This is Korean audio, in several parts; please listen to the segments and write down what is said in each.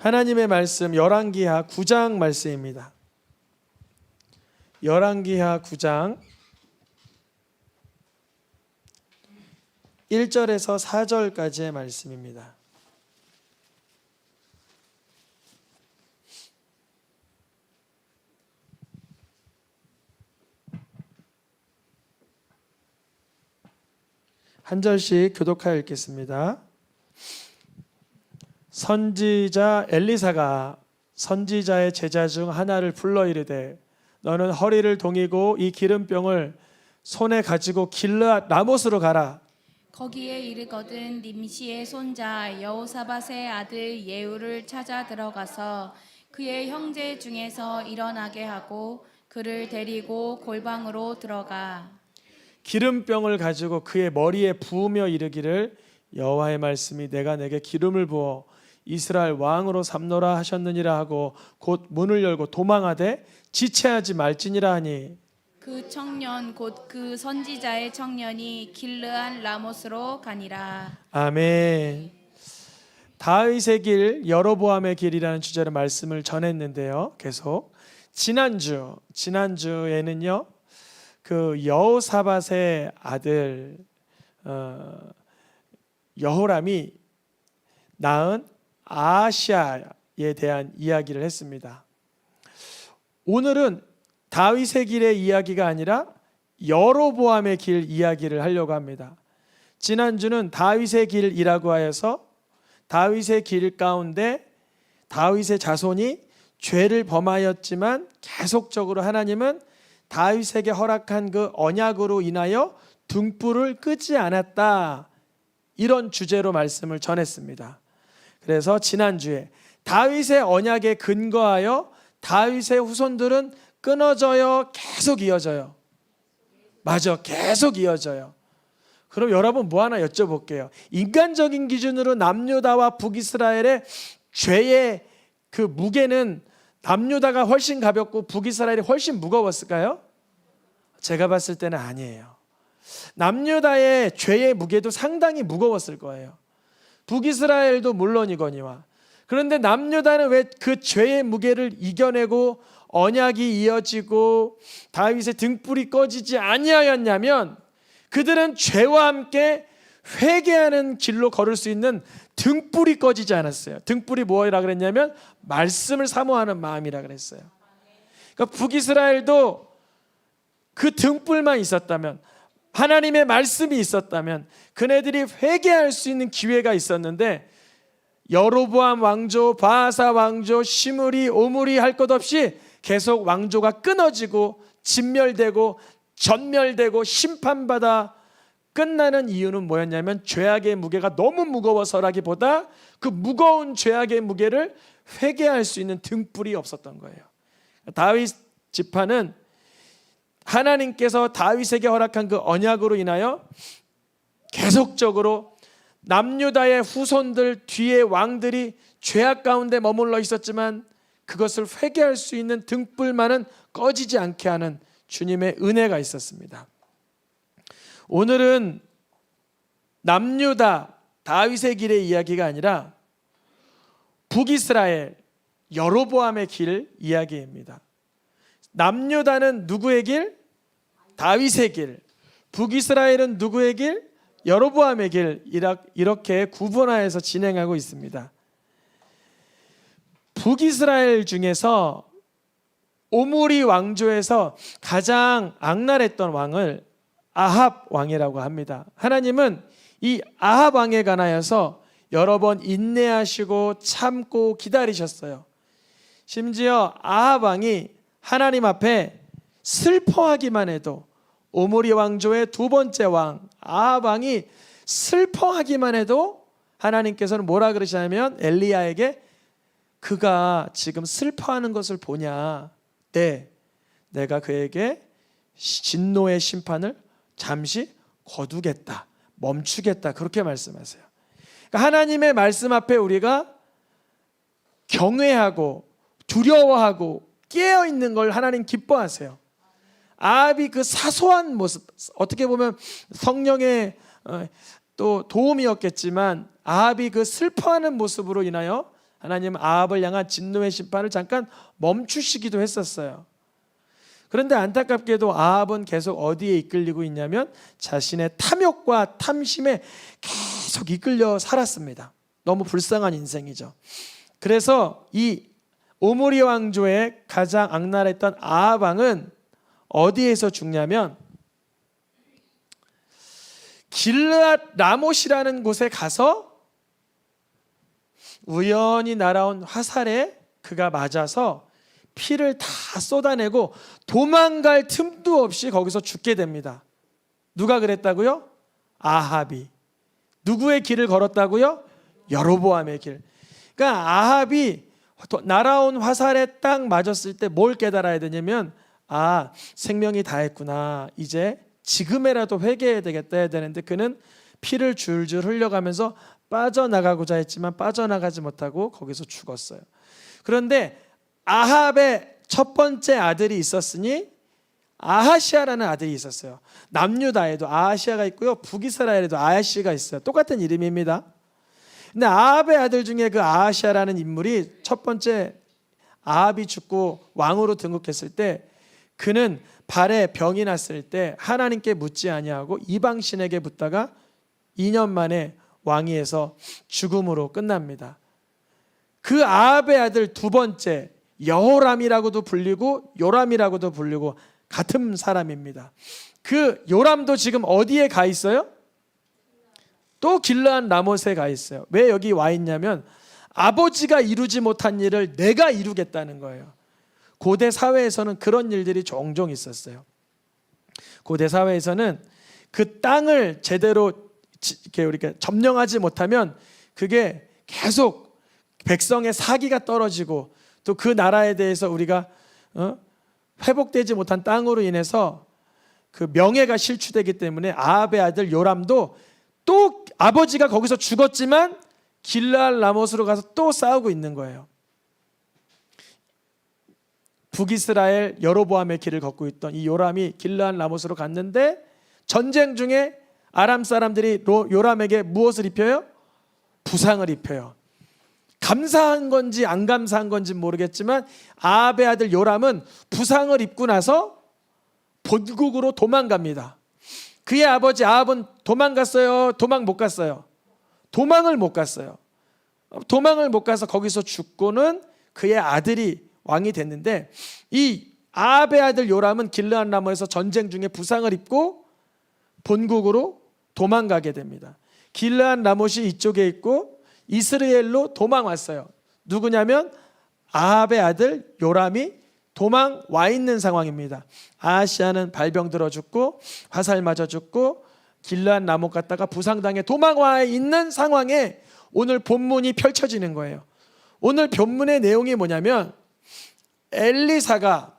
하나님의 말씀 열왕기하 9장 말씀입니다. 열왕기하 9장 1절에서 4절까지의 말씀입니다. 한 절씩 교독하여 읽겠습니다. 선지자 엘리사가 선지자의 제자 중 하나를 불러 이르되 너는 허리를 동이고 이 기름병을 손에 가지고 길르앗 라못으로 가라. 거기에 이르거든 님시의 손자 여호사밧의 아들 예후를 찾아 들어가서 그의 형제 중에서 일어나게 하고 그를 데리고 골방으로 들어가 기름병을 가지고 그의 머리에 부으며 이르기를 여호와의 말씀이 내가 내게 기름을 부어 이스라엘 왕으로 삼노라 하셨느니라 하고 곧 문을 열고 도망하되 지체하지 말지니라 하니 그 청년 곧 그 선지자의 청년이 길르앗 라못으로 가니라. 아멘. 다윗의 길 여로보암의 길이라는 주제로 말씀을 전했는데요. 계속 지난주에는요 그 여호사밧의 아들 여호람이 낳은 아하시아에 대한 이야기를 했습니다. 오늘은 다윗의 길의 이야기가 아니라 여로보암의 길 이야기를 하려고 합니다. 지난주는 다윗의 길이라고 하여서 다윗의 길 가운데 다윗의 자손이 죄를 범하였지만 계속적으로 하나님은 다윗에게 허락한 그 언약으로 인하여 등불을 끄지 않았다, 이런 주제로 말씀을 전했습니다. 그래서 지난주에 다윗의 언약에 근거하여 다윗의 후손들은 끊어져요, 계속 이어져요? 맞아, 계속 이어져요. 그럼 여러분 뭐 하나 여쭤볼게요. 인간적인 기준으로 남유다와 북이스라엘의 죄의 그 무게는 남유다가 훨씬 가볍고 북이스라엘이 훨씬 무거웠을까요? 제가 봤을 때는 아니에요. 남유다의 죄의 무게도 상당히 무거웠을 거예요. 북이스라엘도 물론이거니와. 그런데 남유다는 왜 그 죄의 무게를 이겨내고 언약이 이어지고 다윗의 등불이 꺼지지 아니하였냐면 그들은 죄와 함께 회개하는 길로 걸을 수 있는 등불이 꺼지지 않았어요. 등불이 뭐라 그랬냐면 말씀을 사모하는 마음이라 그랬어요. 그러니까 북이스라엘도 그 등불만 있었다면, 하나님의 말씀이 있었다면 그네들이 회개할 수 있는 기회가 있었는데 여로보암 왕조, 바하사 왕조, 시므리, 오므리 할 것 없이 계속 왕조가 끊어지고 진멸되고 전멸되고 심판받아 끝나는 이유는 뭐였냐면 죄악의 무게가 너무 무거워서라기보다 그 무거운 죄악의 무게를 회개할 수 있는 등불이 없었던 거예요. 다윗 지파는 하나님께서 다윗에게 허락한 그 언약으로 인하여 계속적으로 남유다의 후손들 뒤에 왕들이 죄악 가운데 머물러 있었지만 그것을 회개할 수 있는 등불만은 꺼지지 않게 하는 주님의 은혜가 있었습니다. 오늘은 남유다 다윗의 길의 이야기가 아니라 북이스라엘 여로보암의 길 이야기입니다. 남유다는 누구의 길? 다윗의 길. 북이스라엘은 누구의 길? 여로보암의 길. 이렇게 구분하여서 진행하고 있습니다. 북이스라엘 중에서 오므리 왕조에서 가장 악랄했던 왕을 아합 왕이라고 합니다. 하나님은 이 아합 왕에 관하여서 여러 번 인내하시고 참고 기다리셨어요. 심지어 아합 왕이 하나님 앞에 슬퍼하기만 해도, 오므리 왕조의 두 번째 왕 아합 왕이 슬퍼하기만 해도 하나님께서는 뭐라 그러시냐면 엘리야에게 그가 지금 슬퍼하는 것을 보냐? 네, 내가 그에게 진노의 심판을 잠시 거두겠다, 멈추겠다, 그렇게 말씀하세요. 그러니까 하나님의 말씀 앞에 우리가 경외하고 두려워하고 깨어있는 걸 하나님 기뻐하세요. 아합이 그 사소한 모습, 어떻게 보면 성령의 또 도움이었겠지만 아합이 그 슬퍼하는 모습으로 인하여 하나님은 아합을 향한 진노의 심판을 잠깐 멈추시기도 했었어요. 그런데 안타깝게도 아합은 계속 어디에 이끌리고 있냐면 자신의 탐욕과 탐심에 계속 이끌려 살았습니다. 너무 불쌍한 인생이죠. 그래서 이 오므리 왕조의 가장 악랄했던 아합 왕은 어디에서 죽냐면 길르앗 라못이라는 곳에 가서 우연히 날아온 화살에 그가 맞아서 피를 다 쏟아내고 도망갈 틈도 없이 거기서 죽게 됩니다. 누가 그랬다고요? 아합이. 누구의 길을 걸었다고요? 여로보암의 길. 그러니까 아합이 날아온 화살에 딱 맞았을 때 뭘 깨달아야 되냐면 생명이 다했구나. 이제 지금이라도 회개해야 되겠다 해야 되는데 그는 피를 줄줄 흘려가면서 빠져나가고자 했지만 빠져나가지 못하고 거기서 죽었어요. 그런데 아합의 첫 번째 아들이 있었으니 아하시아라는 아들이 있었어요. 남유다에도 아하시아가 있고요, 북이스라엘에도 아하시아가 있어요. 똑같은 이름입니다. 근데 아합의 아들 중에 그 아하시아라는 인물이 첫 번째 아합이 죽고 왕으로 등극했을 때 그는 발에 병이 났을 때 하나님께 묻지 아니하고 이방신에게 묻다가 2년 만에 왕위에서 죽음으로 끝납니다. 그 아합의 아들 두 번째 여호람이라고도 불리고 요람이라고도 불리고 같은 사람입니다. 그 요람도 지금 어디에 가 있어요? 또 길르앗 라못에 가 있어요. 왜 여기 와 있냐면 아버지가 이루지 못한 일을 내가 이루겠다는 거예요. 고대 사회에서는 그런 일들이 종종 있었어요. 고대 사회에서는 그 땅을 제대로 이렇게 우리가 점령하지 못하면 그게 계속 백성의 사기가 떨어지고 또 그 나라에 대해서 우리가 회복되지 못한 땅으로 인해서 그 명예가 실추되기 때문에 아합의 아들 요람도 또 아버지가 거기서 죽었지만 길르앗 라못으로 가서 또 싸우고 있는 거예요. 북이스라엘 여로보암의 길을 걷고 있던 이 요람이 길르앗 라못으로 갔는데 전쟁 중에 아람 사람들이 요람에게 무엇을 입혀요? 부상을 입혀요. 감사한 건지 안 감사한 건지 모르겠지만 아합의 아들 요람은 부상을 입고 나서 본국으로 도망갑니다. 그의 아버지 아합은 도망갔어요? 도망 못 갔어요? 도망을 못 갔어요. 도망을 못 가서 거기서 죽고는 그의 아들이 왕이 됐는데 이 아합의 아들 요람은 길르앗 라못에서 전쟁 중에 부상을 입고 본국으로 도망가게 됩니다. 길르앗 라못이 이쪽에 있고 이스라엘로 도망왔어요. 누구냐면 아합의 아들 요람이 도망 와 있는 상황입니다. 아하시아는 발병 들어 죽고 화살 맞아 죽고 길르앗 라못 갔다가 부상당해 도망 와 있는 상황에 오늘 본문이 펼쳐지는 거예요. 오늘 본문의 내용이 뭐냐면 엘리사가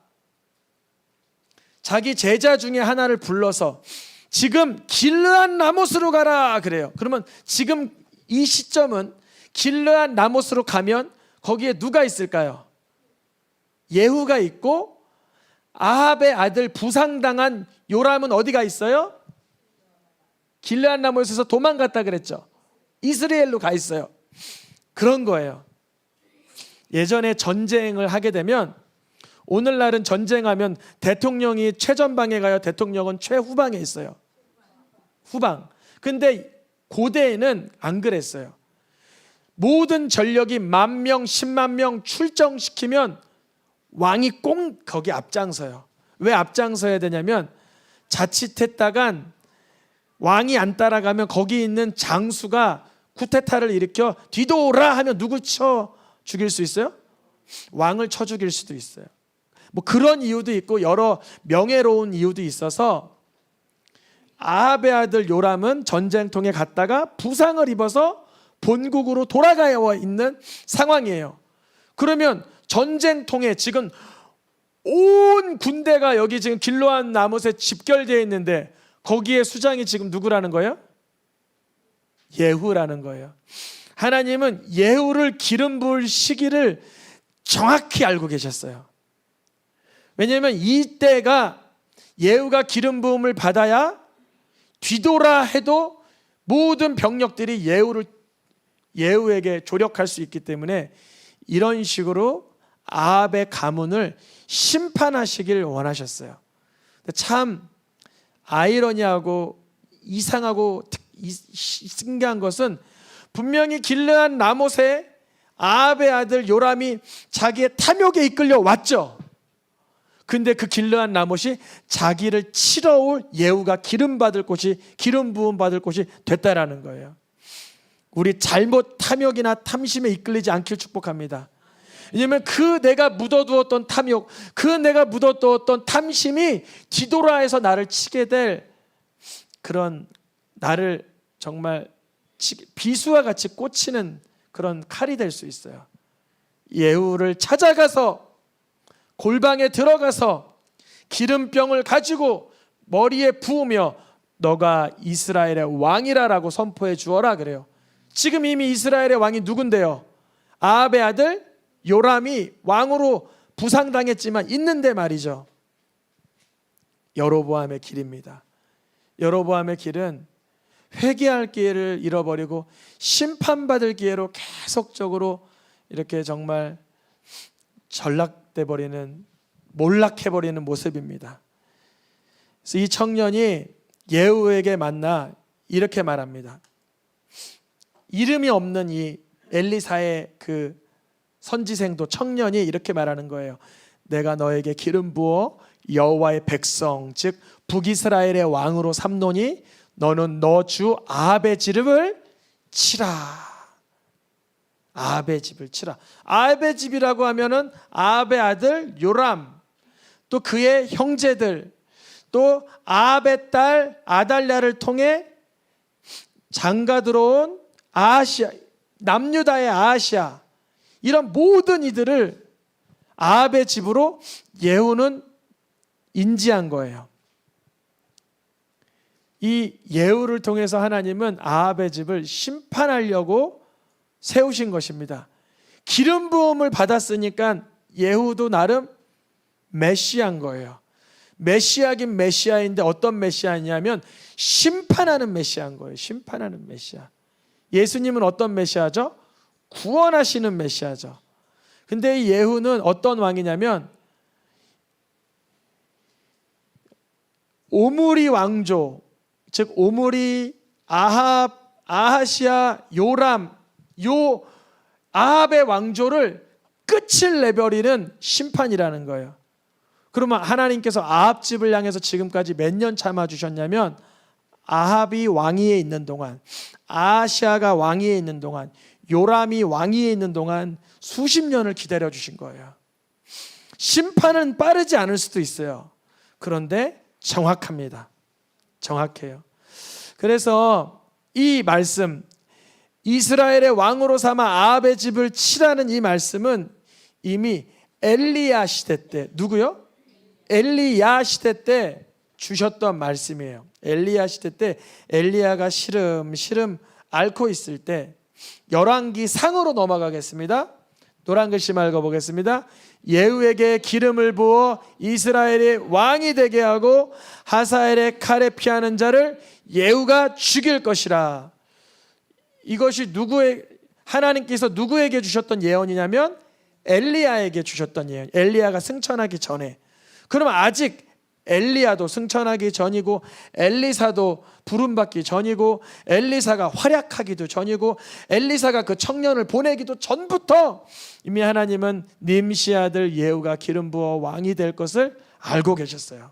자기 제자 중에 하나를 불러서 지금 길르앗 라못으로 가라 그래요. 그러면 지금 이 시점은 길르앗 라못으로 가면 거기에 누가 있을까요? 예후가 있고 아합의 아들 부상당한 요람은 어디가 있어요? 길르앗 라못에서 도망갔다 그랬죠. 이스라엘로 가 있어요. 그런 거예요. 예전에 전쟁을 하게 되면 오늘날은 전쟁하면 대통령이 최전방에 가요? 대통령은 최후방에 있어요? 후방. 근데 고대에는 안 그랬어요. 모든 전력이 10,000명, 10만 명 출정시키면 왕이 꼭 거기 앞장서요. 왜 앞장서야 되냐면 자칫했다간 왕이 안 따라가면 거기 있는 장수가 쿠데타를 일으켜 뒤돌아 하면 누굴 쳐 죽일 수 있어요? 왕을 쳐 죽일 수도 있어요. 뭐 그런 이유도 있고 여러 명예로운 이유도 있어서 아합의 아들 요람은 전쟁통에 갔다가 부상을 입어서 본국으로 돌아가야 있는 상황이에요. 그러면 전쟁통에 지금 온 군대가 여기 지금 길르앗 라못에 집결되어 있는데 거기에 수장이 지금 누구라는 거예요? 예후라는 거예요. 하나님은 예후를 기름 부을 시기를 정확히 알고 계셨어요. 왜냐하면 이때가 예후가 기름 부음을 받아야 뒤돌아 해도 모든 병력들이 예후에게 조력할 수 있기 때문에 이런 식으로 아합의 가문을 심판하시길 원하셨어요. 참 아이러니하고 이상하고 신기한 것은 분명히 길르앗 라못에 아합의 아들 요람이 자기의 탐욕에 이끌려 왔죠. 근데 그 길르앗 라못이 자기를 치러 올 예후가 기름 부음 받을 곳이 됐다라는 거예요. 우리 잘못 탐욕이나 탐심에 이끌리지 않길 축복합니다. 왜냐하면 그 내가 묻어두었던 탐욕, 그 내가 묻어두었던 탐심이 뒤돌아해서 나를 치게 될 그런, 나를 정말 비수와 같이 꽂히는 그런 칼이 될 수 있어요. 예후를 찾아가서 골방에 들어가서 기름병을 가지고 머리에 부으며 너가 이스라엘의 왕이라라고 선포해 주어라 그래요. 지금 이미 이스라엘의 왕이 누군데요? 아합의 아들 요람이 왕으로 부상당했지만 있는데 말이죠. 여로보암의 길입니다. 여로보암의 길은 회개할 기회를 잃어버리고 심판받을 기회로 계속적으로 이렇게 정말 전락돼 버리는, 몰락해 버리는 모습입니다. 그래서 이 청년이 예후에게 만나 이렇게 말합니다. 이름이 없는 이 엘리사의 그 선지생도 청년이 이렇게 말하는 거예요. 내가 너에게 기름 부어 여호와의 백성 즉 북이스라엘의 왕으로 삼노니 너는 너 주 아합의 집을 치라. 아합의 집을 치라. 아합의 집이라고 하면은 아합의 아들 요람, 또 그의 형제들, 또 아합의 딸 아달랴를 통해 장가 들어온 아하시아, 남유다의 아하시아, 이런 모든 이들을 아합의 집으로 예후는 인지한 거예요. 이 예후를 통해서 하나님은 아합의 집을 심판하려고 세우신 것입니다. 기름 부음을 받았으니까 예후도 나름 메시아인 거예요. 메시아긴 메시아인데 어떤 메시아냐면 심판하는 메시아인 거예요. 심판하는 메시아. 예수님은 어떤 메시아죠? 구원하시는 메시아죠. 근데 이 예후는 어떤 왕이냐면 오므리 왕조, 즉 오므리, 아합, 아하시아, 요람, 요 아합의 왕조를 끝을 내버리는 심판이라는 거예요. 그러면 하나님께서 아합 집을 향해서 지금까지 몇 년 참아주셨냐면 아합이 왕위에 있는 동안, 아하시아가 왕위에 있는 동안, 요람이 왕위에 있는 동안 수십 년을 기다려주신 거예요. 심판은 빠르지 않을 수도 있어요. 그런데 정확합니다. 정확해요. 그래서 이 말씀, 이스라엘의 왕으로 삼아 아합의 집을 치라는 이 말씀은 이미 엘리야 시대 때, 누구요? 엘리야 시대 때 주셨던 말씀이에요. 엘리야 시대 때 엘리야가 시름 앓고 있을 때, 열왕기 상으로 넘어가겠습니다. 노란 글씨 읽어보겠습니다. 예후에게 기름을 부어 이스라엘의 왕이 되게 하고 하사엘의 칼에 피하는 자를 예후가 죽일 것이라. 이것이 하나님께서 누구에게 주셨던 예언이냐면 엘리야에게 주셨던 예언. 엘리야가 승천하기 전에. 그러면 아직 엘리야도 승천하기 전이고 엘리사도 부름받기 전이고 엘리사가 활약하기도 전이고 엘리사가 그 청년을 보내기도 전부터 이미 하나님은 님시 아들 예후가 기름 부어 왕이 될 것을 알고 계셨어요.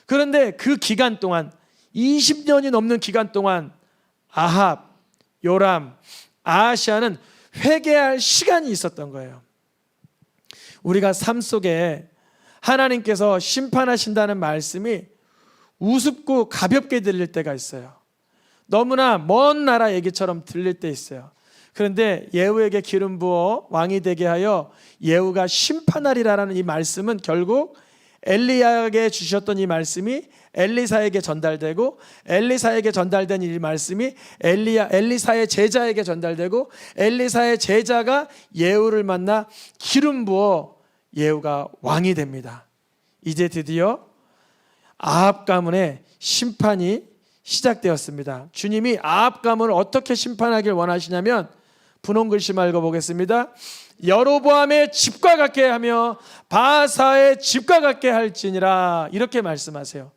그런데 그 기간 동안 20년이 넘는 기간 동안 아합, 요람, 아하시아는 회개할 시간이 있었던 거예요. 우리가 삶 속에 하나님께서 심판하신다는 말씀이 우습고 가볍게 들릴 때가 있어요. 너무나 먼 나라 얘기처럼 들릴 때 있어요. 그런데 예후에게 기름 부어 왕이 되게 하여 예후가 심판하리라는 이 말씀은 결국 엘리야에게 주셨던 이 말씀이 엘리사에게 전달되고 엘리사에게 전달된 이 말씀이 엘리사의 제자에게 전달되고 엘리사의 제자가 예후를 만나 기름 부어 예후가 왕이 됩니다. 이제 드디어 아합 가문의 심판이 시작되었습니다. 주님이 아합 가문을 어떻게 심판하길 원하시냐면 분홍 글씨만 읽어보겠습니다. 여로보암의 집과 같게 하며 바하사의 집과 같게 할지니라, 이렇게 말씀하세요.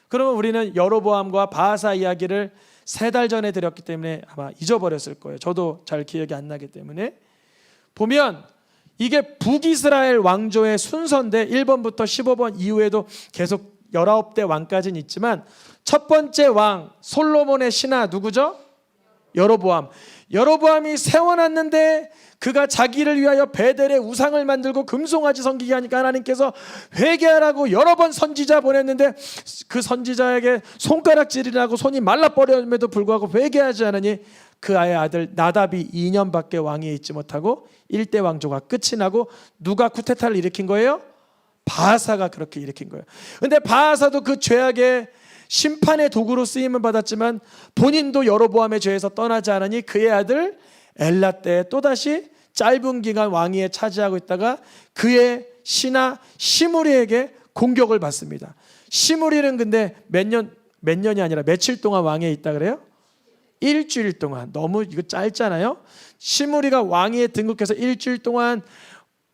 그러면 우리는 여로보암과 바하사 이야기를 3달 전에 드렸기 때문에 아마 잊어버렸을 거예요. 저도 잘 기억이 안 나기 때문에. 보면 이게 북이스라엘 왕조의 순서인데 1번부터 15번 이후에도 계속 19대 왕까지는 있지만, 첫 번째 왕 솔로몬의 신하 누구죠? 여로보암. 여로보암이 세워놨는데 그가 자기를 위하여 베델에 우상을 만들고 금송아지 섬기게 하니까 하나님께서 회개하라고 여러 번 선지자 보냈는데 그 선지자에게 손가락질이라고 손이 말라버렸음에도 불구하고 회개하지 않으니 그 아의 아들 나답이 2년밖에 왕위에 있지 못하고 1대 왕조가 끝이 나고, 누가 쿠데타를 일으킨 거예요? 바하사가 그렇게 일으킨 거예요. 근데 바하사도 그 죄악의 심판의 도구로 쓰임을 받았지만 본인도 여로보암의 죄에서 떠나지 않으니 그의 아들 엘라 때 또다시 짧은 기간 왕위에 차지하고 있다가 그의 신하 시므리에게 공격을 받습니다. 시므리는 근데 몇 년이 아니라 며칠 동안 왕위에 있다 그래요? 일주일 동안. 너무 이거 짧잖아요. 시므리가 왕위에 등극해서 일주일 동안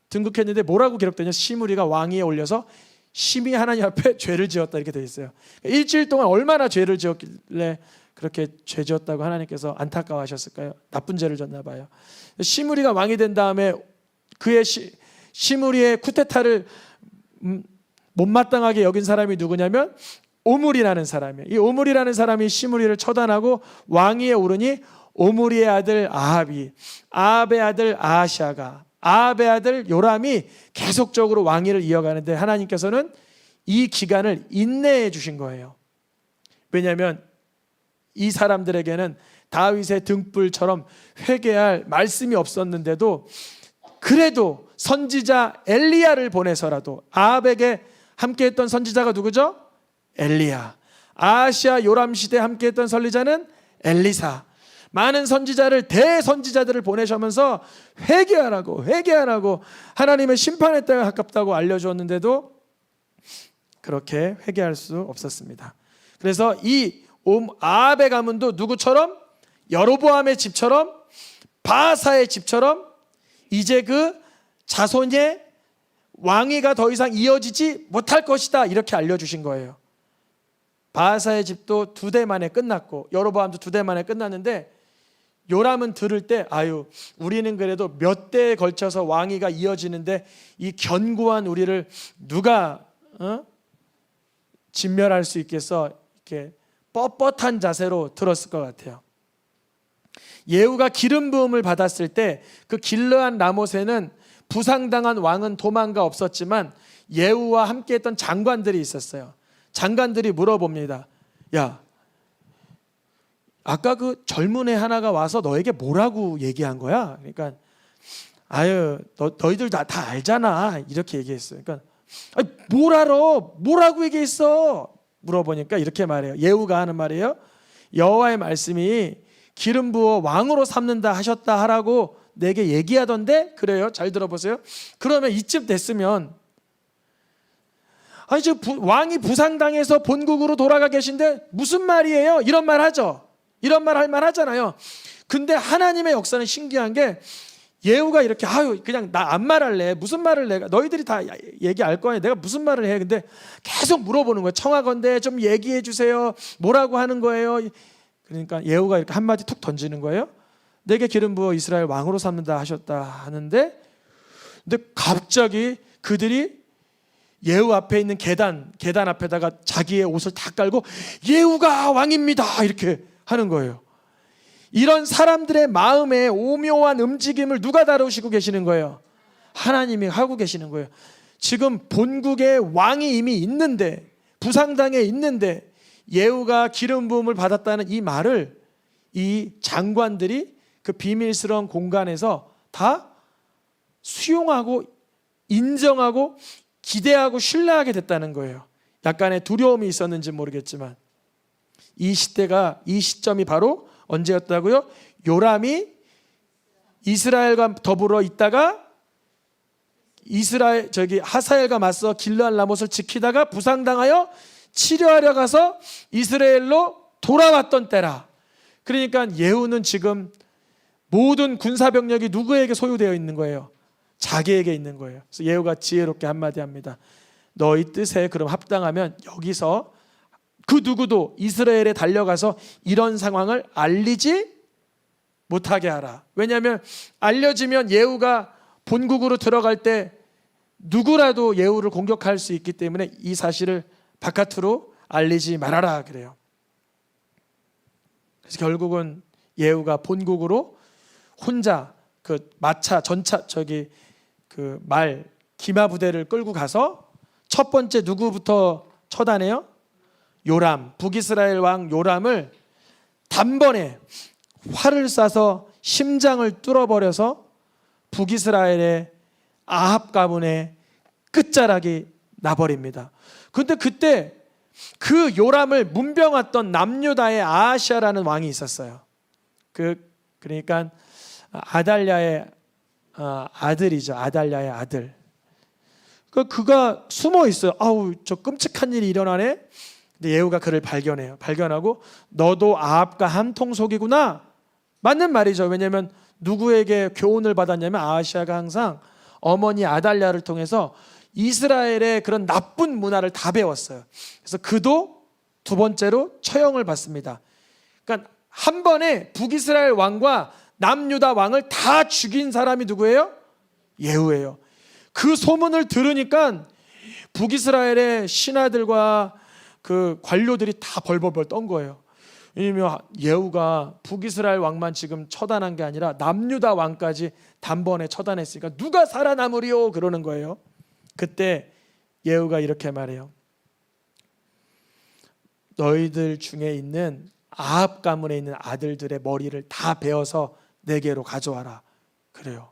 등극했는데 뭐라고 기록되냐? 시므리가 왕위에 올려서 심히 하나님 앞에 죄를 지었다, 이렇게 되어 있어요. 일주일 동안 얼마나 죄를 지었길래 그렇게 죄 지었다고 하나님께서 안타까워하셨을까요? 나쁜 죄를 졌나 봐요. 시므리가 왕이 된 다음에 그의 시므리의 쿠데타를 못마땅하게 여긴 사람이 누구냐면 오므리라는 사람이에요. 이 오므리라는 사람이 시므리를 처단하고 왕위에 오르니 오므리의 아들 아합이, 아합의 아들 아하시아가, 아합의 아들 요람이 계속적으로 왕위를 이어가는데 하나님께서는 이 기간을 인내해 주신 거예요. 왜냐하면 이 사람들에게는 다윗의 등불처럼 회개할 말씀이 없었는데도 그래도 선지자 엘리야를 보내서라도, 아합에게 함께했던 선지자가 누구죠? 엘리야. 아하시아 요람 시대에 함께했던 선지자는 엘리사. 많은 선지자를, 대선지자들을 보내셔면서 회개하라고 하나님의 심판의 때가 가깝다고 알려주었는데도 그렇게 회개할 수 없었습니다. 그래서 이 아합의 가문도 누구처럼? 여로보암의 집처럼, 바하사의 집처럼 이제 그 자손의 왕위가 더 이상 이어지지 못할 것이다, 이렇게 알려주신 거예요. 바하사의 집도 2대 만에 끝났고 여로보암도 2대 만에 끝났는데, 요람은 들을 때 아유, 우리는 그래도 몇 대에 걸쳐서 왕위가 이어지는데 이 견고한 우리를 누가 진멸할 수 있겠어, 이렇게 뻣뻣한 자세로 들었을 것 같아요. 예후가 기름 부음을 받았을 때 그 길르한 라못에는 부상당한 왕은 도망가 없었지만 예후와 함께했던 장관들이 있었어요. 장관들이 물어봅니다. 야, 아까 그 젊은 애 하나가 와서 너에게 뭐라고 얘기한 거야? 그러니까 아유, 너희들 다 알잖아, 이렇게 얘기했어요. 그러니까 아니, 뭘 알아? 뭐라고 얘기했어? 물어보니까 이렇게 말해요. 예후가 하는 말이에요. 여호와의 말씀이 기름 부어 왕으로 삼는다 하셨다 하라고 내게 얘기하던데. 그래요? 잘 들어보세요. 그러면 이쯤 됐으면, 아니 지금 왕이 부상당해서 본국으로 돌아가 계신데 무슨 말이에요? 이런 말 하죠. 이런 말 할 만 하잖아요. 근데 하나님의 역사는 신기한 게, 예후가 이렇게 아유 그냥 나 안 말할래, 무슨 말을 내가, 너희들이 다 얘기할 거 아니야, 내가 무슨 말을 해. 근데 계속 물어보는 거예요. 청하건대 좀 얘기해 주세요, 뭐라고 하는 거예요. 그러니까 예후가 이렇게 한마디 툭 던지는 거예요. 내게 기름 부어 이스라엘 왕으로 삼는다 하셨다 하는데, 근데 갑자기 그들이 예후 앞에 있는 계단 앞에다가 자기의 옷을 다 깔고 예후가 왕입니다, 이렇게 하는 거예요. 이런 사람들의 마음의 오묘한 움직임을 누가 다루시고 계시는 거예요? 하나님이 하고 계시는 거예요. 지금 본국에 왕이 이미 있는데, 부상당해 있는데 예후가 기름 부음을 받았다는 이 말을 이 장관들이 그 비밀스러운 공간에서 다 수용하고 인정하고 기대하고 신뢰하게 됐다는 거예요. 약간의 두려움이 있었는지 모르겠지만 이 시점이 바로 언제였다고요? 요람이 이스라엘과 더불어 있다가 하사엘과 맞서 길르한 라못을 지키다가 부상당하여 치료하려 가서 이스라엘로 돌아왔던 때라. 그러니까 예후는 지금 모든 군사 병력이 누구에게 소유되어 있는 거예요? 자기에게 있는 거예요. 그래서 예후가 지혜롭게 한마디 합니다. 너희 뜻에 그럼 합당하면 여기서 그 누구도 이스라엘에 달려가서 이런 상황을 알리지 못하게 하라. 왜냐하면 알려지면 예후가 본국으로 들어갈 때 누구라도 예후를 공격할 수 있기 때문에 이 사실을 바깥으로 알리지 말아라 그래요. 그래서 결국은 예후가 본국으로 혼자 그 마차 전차 그 말 기마 부대를 끌고 가서 첫 번째 누구부터 처단해요? 요람, 북이스라엘 왕 요람을 단번에 활을 쏴서 심장을 뚫어버려서 북이스라엘의 아합 가문의 끝자락이 나버립니다. 근데 그때 그 요람을 문병했던 남유다의 아하시아라는 왕이 있었어요. 그러니까 아달랴의 아들이죠. 아달랴의 아들. 그가 숨어 있어요. 아우, 저 끔찍한 일이 일어나네. 근데 예후가 그를 발견해요. 발견하고 너도 아합과 한 통속이구나. 맞는 말이죠. 왜냐하면 누구에게 교훈을 받았냐면 아하시아가 항상 어머니 아달랴를 통해서 이스라엘의 그런 나쁜 문화를 다 배웠어요. 그래서 그도 두 번째로 처형을 받습니다. 그러니까 한 번에 북이스라엘 왕과 남유다 왕을 다 죽인 사람이 누구예요? 예후예요. 그 소문을 들으니까 북이스라엘의 신하들과 그 관료들이 다 벌벌벌 떤 거예요. 왜냐하면 예후가 북이스라엘 왕만 지금 처단한 게 아니라 남유다 왕까지 단번에 처단했으니까 누가 살아남으리요? 그러는 거예요. 그때 예후가 이렇게 말해요. 너희들 중에 있는 아합 가문에 있는 아들들의 머리를 다 베어서 내게로 가져와라. 그래요.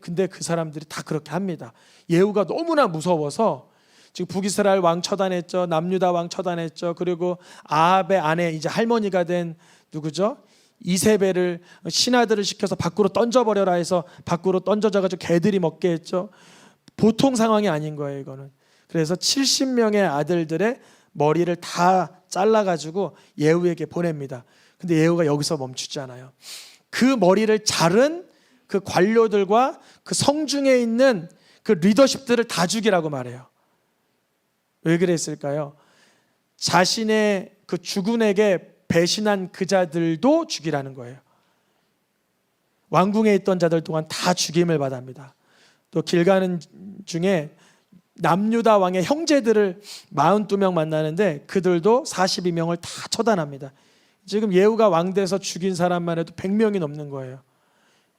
근데 그 사람들이 다 그렇게 합니다. 예후가 너무나 무서워서 지금 북이스라엘 왕 처단했죠. 남유다 왕 처단했죠. 그리고 아합의 아내 이제 할머니가 된 누구죠? 이세벨을 신하들을 시켜서 밖으로 던져버려라 해서 밖으로 던져져가지고 개들이 먹게 했죠. 보통 상황이 아닌 거예요, 이거는. 그래서 70명의 아들들의 머리를 다 잘라가지고 예후에게 보냅니다. 근데 예후가 여기서 멈추지 않아요. 그 머리를 자른 그 관료들과 그 성중에 있는 그 리더십들을 다 죽이라고 말해요. 왜 그랬을까요? 자신의 그 주군에게 배신한 그 자들도 죽이라는 거예요. 왕궁에 있던 자들 동안 다 죽임을 받습니다. 또 길 가는 중에 남유다 왕의 형제들을 42명 만나는데 그들도 42명을 다 처단합니다. 지금 예후가 왕 돼서 죽인 사람만 해도 100명이 넘는 거예요.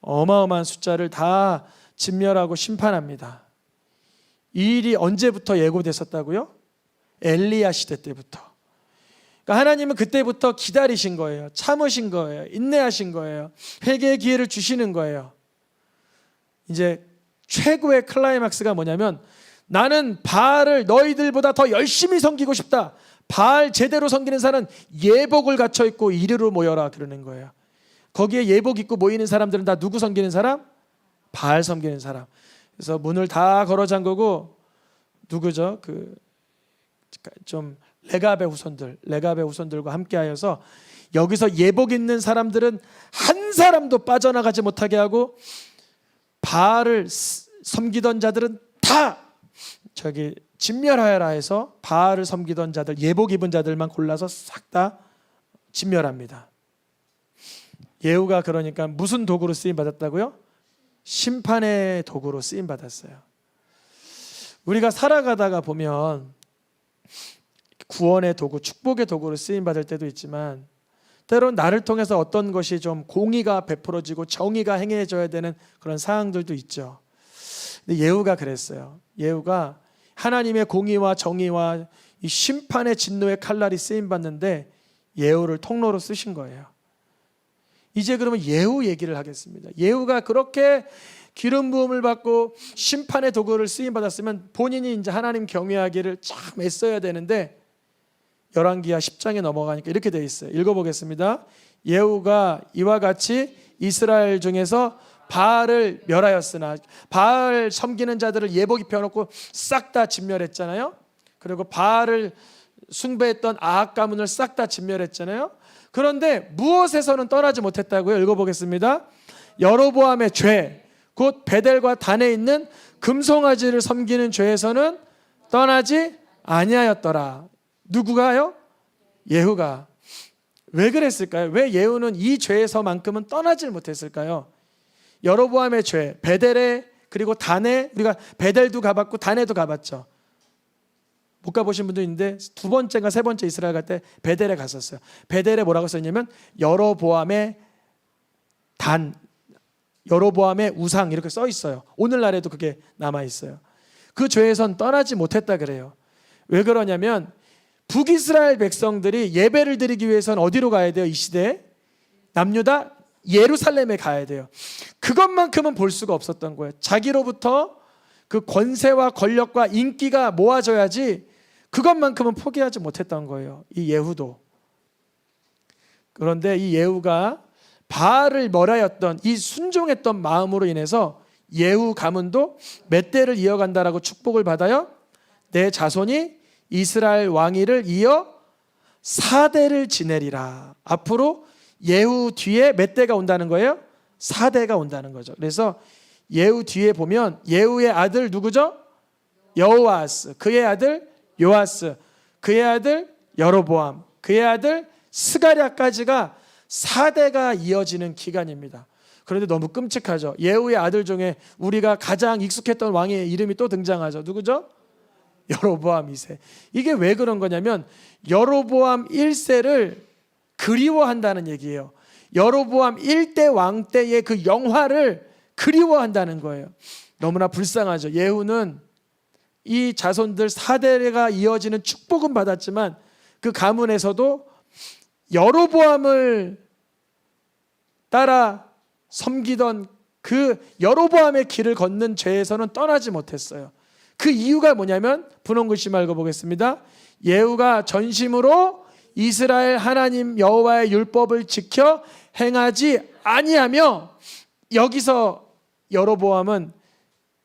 어마어마한 숫자를 다 진멸하고 심판합니다. 이 일이 언제부터 예고됐었다고요? 엘리야 시대 때부터. 그러니까 하나님은 그때부터 기다리신 거예요. 참으신 거예요. 인내하신 거예요. 회개의 기회를 주시는 거예요. 이제 최고의 클라이막스가 뭐냐면 나는 바알을 너희들보다 더 열심히 섬기고 싶다. 바알 제대로 섬기는 사람은 예복을 갖춰 입고 이리로 모여라 그러는 거예요. 거기에 예복 입고 모이는 사람들은 다 누구 섬기는 사람? 바알 섬기는 사람. 그래서 문을 다 걸어 잠그고 누구죠? 그 좀 레갑의 후손들과 함께하여서 여기서 예복 있는 사람들은 한 사람도 빠져나가지 못하게 하고 바알을 섬기던 자들은 다 진멸하여라 해서 바알을 섬기던 자들, 예복 입은 자들만 골라서 싹 다 진멸합니다. 예후가 그러니까 무슨 도구로 쓰임 받았다고요? 심판의 도구로 쓰임 받았어요. 우리가 살아가다가 보면 구원의 도구, 축복의 도구로 쓰임 받을 때도 있지만 때론 나를 통해서 어떤 것이 좀 공의가 베풀어지고 정의가 행해져야 되는 그런 상황들도 있죠. 근데 예후가 그랬어요. 예후가 하나님의 공의와 정의와 이 심판의 진노의 칼날이 쓰임 받는데 예후를 통로로 쓰신 거예요. 이제 그러면 예후 얘기를 하겠습니다. 예후가 그렇게 기름 부음을 받고 심판의 도구를 쓰임 받았으면 본인이 이제 하나님 경외하기를 참 애써야 되는데 열왕기하 10장에 넘어가니까 이렇게 되어 있어요. 읽어보겠습니다. 예후가 이와 같이 이스라엘 중에서 바알을 멸하였으나 바알 섬기는 자들을 예복 입혀놓고 싹 다 진멸했잖아요. 그리고 바알을 숭배했던 아합 가문을 싹 다 진멸했잖아요. 그런데 무엇에서는 떠나지 못했다고요? 읽어보겠습니다. 여로보암의 죄, 곧 베델과 단에 있는 금송아지를 섬기는 죄에서는 떠나지 아니하였더라. 누구가요? 예후가. 왜 그랬을까요? 왜 예후는 이 죄에서만큼은 떠나질 못했을까요? 여로보암의 죄, 베델에 그리고 단에, 우리가 베델도 가봤고 단에도 가봤죠. 못 가보신 분도 있는데 두 번째인가 세 번째 이스라엘 갈 때 베델에 갔었어요. 베델에 뭐라고 써있냐면 여로보암의 단, 여로보암의 우상 이렇게 써 있어요. 오늘날에도 그게 남아 있어요. 그 죄에선 떠나지 못했다 그래요. 왜 그러냐면 북이스라엘 백성들이 예배를 드리기 위해서는 어디로 가야 돼요? 이 시대에 남유다 예루살렘에 가야 돼요. 그것만큼은 볼 수가 없었던 거예요. 자기로부터 그 권세와 권력과 인기가 모아져야지 그것만큼은 포기하지 못했던 거예요. 이 예후도. 그런데 이 예후가 바알을 멀어했던 이 순종했던 마음으로 인해서 예후 가문도 몇 대를 이어간다라고 축복을 받아요. 내 자손이 이스라엘 왕위를 이어 4대를 지내리라. 앞으로 예후 뒤에 몇 대가 온다는 거예요? 4대가 온다는 거죠. 그래서 예후 뒤에 보면 예후의 아들 누구죠? 여호아스, 그의 아들 요아스, 그의 아들 여로보암, 그의 아들 스가랴까지가 4대가 이어지는 기간입니다. 그런데 너무 끔찍하죠. 예후의 아들 중에 우리가 가장 익숙했던 왕의 이름이 또 등장하죠. 누구죠? 여로보암 2세. 이게 왜 그런 거냐면 여로보암 1세를 그리워한다는 얘기예요. 여로보암 1대 왕 때의 그 영화를 그리워한다는 거예요. 너무나 불쌍하죠. 예후는 이 자손들 4대가 이어지는 축복은 받았지만 그 가문에서도 여로보암을 따라 섬기던 그 여로보암의 길을 걷는 죄에서는 떠나지 못했어요. 그 이유가 뭐냐면 분홍글씨 말고 보겠습니다. 예후가 전심으로 이스라엘 하나님 여호와의 율법을 지켜 행하지 아니하며, 여기서 여로보암은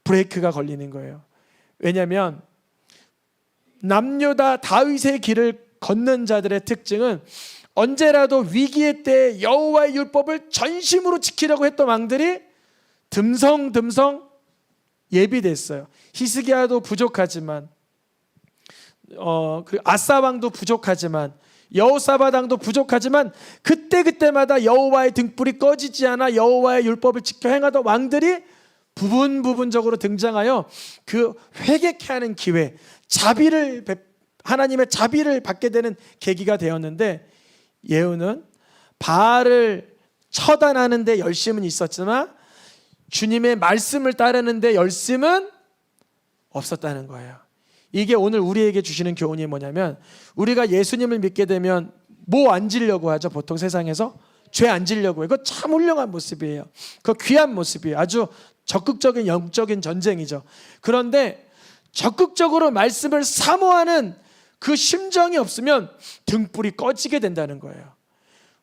브레이크가 걸리는 거예요. 왜냐하면 남유다 다윗의 길을 걷는 자들의 특징은 언제라도 위기의 때 여호와의 율법을 전심으로 지키려고 했던 왕들이 듬성듬성 예비됐어요. 히스기야도 부족하지만 아사 왕도 부족하지만 여호사밧 왕도 부족하지만 그때마다 여호와의 등불이 꺼지지 않아 여호와의 율법을 지켜 행하던 왕들이 부분적으로 등장하여 그 회개케 하는 기회, 하나님의 자비를 받게 되는 계기가 되었는데, 예후는 바알을 처단하는 데 열심은 있었지만 주님의 말씀을 따르는 데 열심은 없었다는 거예요. 이게 오늘 우리에게 주시는 교훈이 뭐냐면, 우리가 예수님을 믿게 되면 뭐 안 지려고 하죠? 보통 세상에서 죄 안 지려고 해요. 그거 참 훌륭한 모습이에요. 그거 귀한 모습이에요. 아주 적극적인 영적인 전쟁이죠. 그런데 적극적으로 말씀을 사모하는 그 심정이 없으면 등불이 꺼지게 된다는 거예요.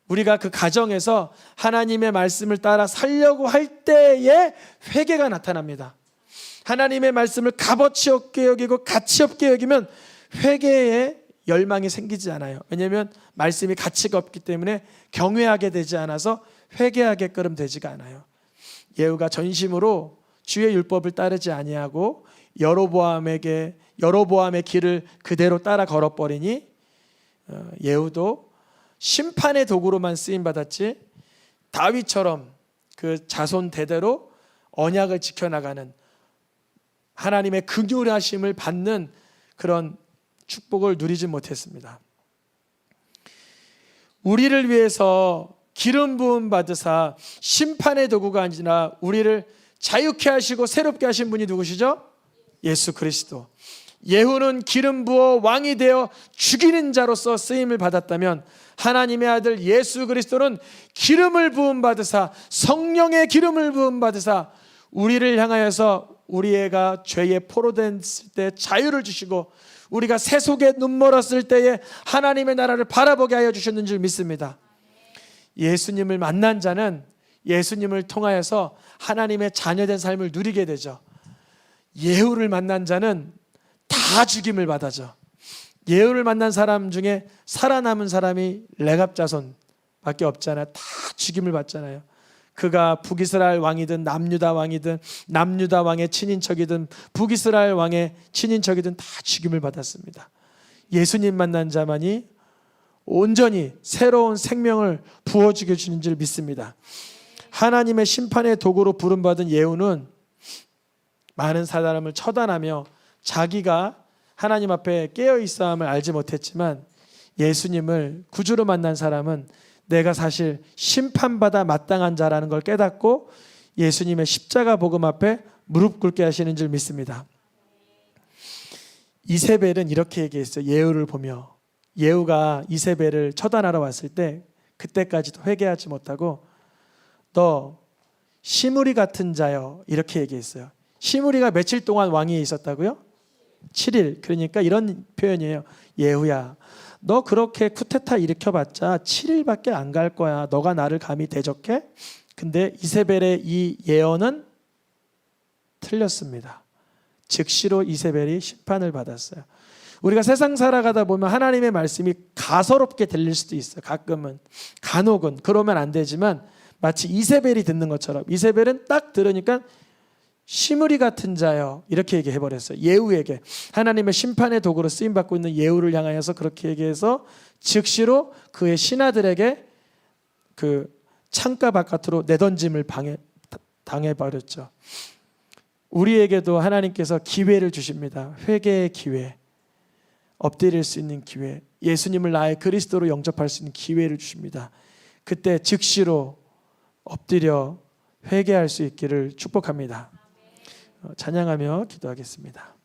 우리가 그 가정에서 하나님의 말씀을 따라 살려고 할 때에 회개가 나타납니다. 하나님의 말씀을 값어치 없게 여기고 가치 없게 여기면 회개에 열망이 생기지 않아요. 왜냐하면 말씀이 가치가 없기 때문에 경외하게 되지 않아서 회개하게끔 되지가 않아요. 예후가 전심으로 주의 율법을 따르지 아니하고 여로보암의 길을 그대로 따라 걸어버리니 예후도 심판의 도구로만 쓰임 받았지 다윗처럼 그 자손 대대로 언약을 지켜나가는 하나님의 긍휼하심을 받는 그런 축복을 누리지 못했습니다. 우리를 위해서 기름 부음 받으사 심판의 도구가 아니라 우리를 자유케 하시고 새롭게 하신 분이 누구시죠? 예수 그리스도. 예후는 기름 부어 왕이 되어 죽이는 자로서 쓰임을 받았다면, 하나님의 아들 예수 그리스도는 기름을 부음 받으사, 성령의 기름을 부음 받으사 우리를 향하여서 우리가 죄에 포로됐을 때 자유를 주시고 우리가 세속에 눈멀었을 때에 하나님의 나라를 바라보게 하여 주셨는 줄 믿습니다. 예수님을 만난 자는 예수님을 통하여서 하나님의 자녀된 삶을 누리게 되죠. 예후를 만난 자는 다 죽임을 받아죠. 예후를 만난 사람 중에 살아남은 사람이 레갑 자손 밖에 없잖아요. 다 죽임을 받잖아요. 그가 북이스라엘 왕이든 남유다 왕이든 남유다 왕의 친인척이든 북이스라엘 왕의 친인척이든 다 죽임을 받았습니다. 예수님 만난 자만이 온전히 새로운 생명을 부어주게 주는 줄 믿습니다. 하나님의 심판의 도구로 부름받은 예후는 많은 사람을 처단하며 자기가 하나님 앞에 깨어있어함을 알지 못했지만 예수님을 구주로 만난 사람은 내가 사실 심판받아 마땅한 자라는 걸 깨닫고 예수님의 십자가 복음 앞에 무릎 꿇게 하시는 줄 믿습니다. 이세벨은 이렇게 얘기했어요. 예후를 보며 예후가 이세벨을 처단하러 왔을 때 그때까지도 회개하지 못하고 너 시므리 같은 자여 이렇게 얘기했어요. 시므리가 며칠 동안 왕위에 있었다고요? 7일. 그러니까 이런 표현이에요. 예후야, 너 그렇게 쿠데타 일으켜봤자 7일밖에 안 갈 거야. 너가 나를 감히 대적해? 근데 이세벨의 이 예언은 틀렸습니다. 즉시로 이세벨이 심판을 받았어요. 우리가 세상 살아가다 보면 하나님의 말씀이 가소롭게 들릴 수도 있어요. 가끔은, 간혹은 그러면 안 되지만 마치 이세벨이 듣는 것처럼 이세벨은 딱 들으니까 시므리 같은 자여 이렇게 얘기해버렸어요. 예후에게 하나님의 심판의 도구로 쓰임받고 있는 예후를 향하여서 그렇게 얘기해서 즉시로 그의 신하들에게 그 창가 바깥으로 내던짐을 당해버렸죠. 우리에게도 하나님께서 기회를 주십니다. 회개의 기회, 엎드릴 수 있는 기회, 예수님을 나의 그리스도로 영접할 수 있는 기회를 주십니다. 그때 즉시로 엎드려 회개할 수 있기를 축복합니다. 찬양하며 기도하겠습니다.